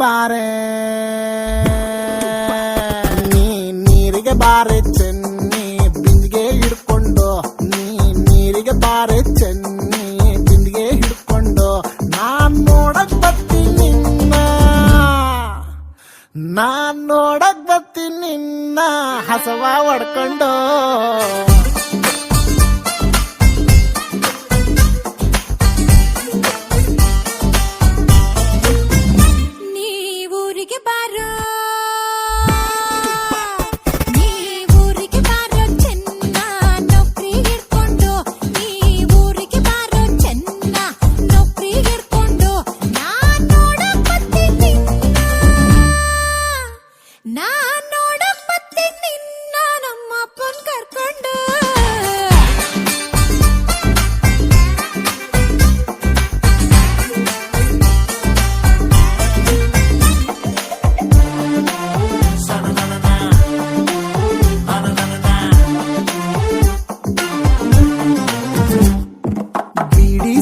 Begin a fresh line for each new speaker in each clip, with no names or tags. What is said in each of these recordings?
ಬಾರೆ ನೀರಿಗೆ ಬಾರೆ ಚೆನ್ನಿ ಬಿಂದಿಗೆ ಹಿಡ್ಕೊಂಡು ನೀರಿಗೆ ಬಾರೆ ಚೆನ್ನಿ ಬಿಂದಿಗೆ ಹಿಡ್ಕೊಂಡು ನಾನ್ ನೋಡಕ್ ಬರ್ತೀನಿ ನಿನ್ನ ಹಸವ ಹೊಡ್ಕೊಂಡು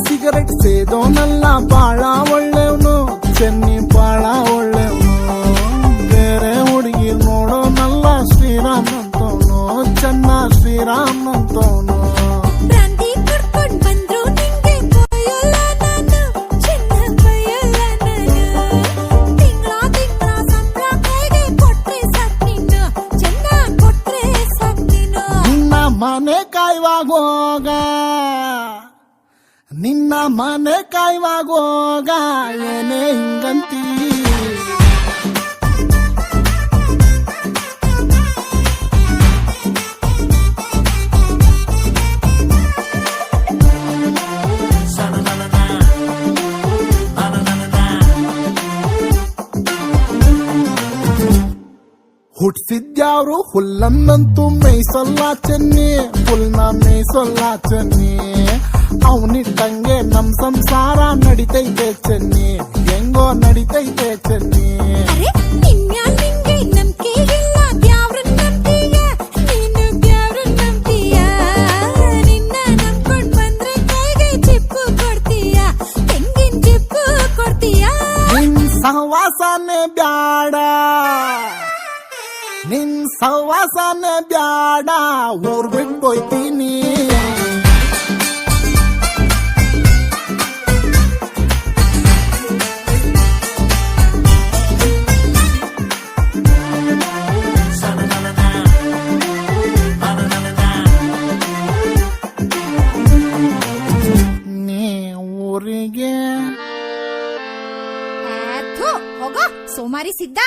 ಸಿಗರೆಟ್ ಸೇದೋನಲ್ಲ ಬಾಳ ಒಳ್ಳೆವನು ಚೆನ್ನಿ ಬಾಳ ಒಳ್ಳೆವನು ಬೇರೆ ಹುಡುಗಿ ನೋಡೋನಲ್ಲ ಶ್ರೀರಾಮ್ ಅಂತವನು ಚೆನ್ನ ಶ್ರೀರಾಮ್ ಅಂತವನು ನಿನ್ನ ಮನೆ ಕಾಯುವಾಗ ನಿನ್ನ ಮನೆ ಕಾಯುವಾಗ ಏನೇ ಹಿಂಗಂತೀ ಹುಟ್ಸಿದ್ಯಾವ್ರು ಹುಲ್ಲನ್ನಂತೂ ಮೇಯ್ಸಲ್ಲ ಚೆನ್ನಿ ಹುಲ್ನ ಮೇಯ್ಸಲ್ಲ ಚೆನ್ನಿ ಅವನಿಟ್ಟಂಗೆ ನಮ್ ಸಂಸಾರ ನಡಿತೈತೆ ಚೆನ್ನಿ ಹೆಂಗೋ ನಡಿತೈತೆ ಚೆನ್ನಿ ನಿನ್ ಸಹವಾಸನೆ ಬ್ಯಾಡ ನಿನ್ ಸಹವಾಸನೆ ಬ್ಯಾಡ ಊರ್ ಬಿಟ್ಟೋಯ್ತೀನಿ
ಹೋಗೋ ಸೋಮಾರಿ ಸಿದ್ಧ.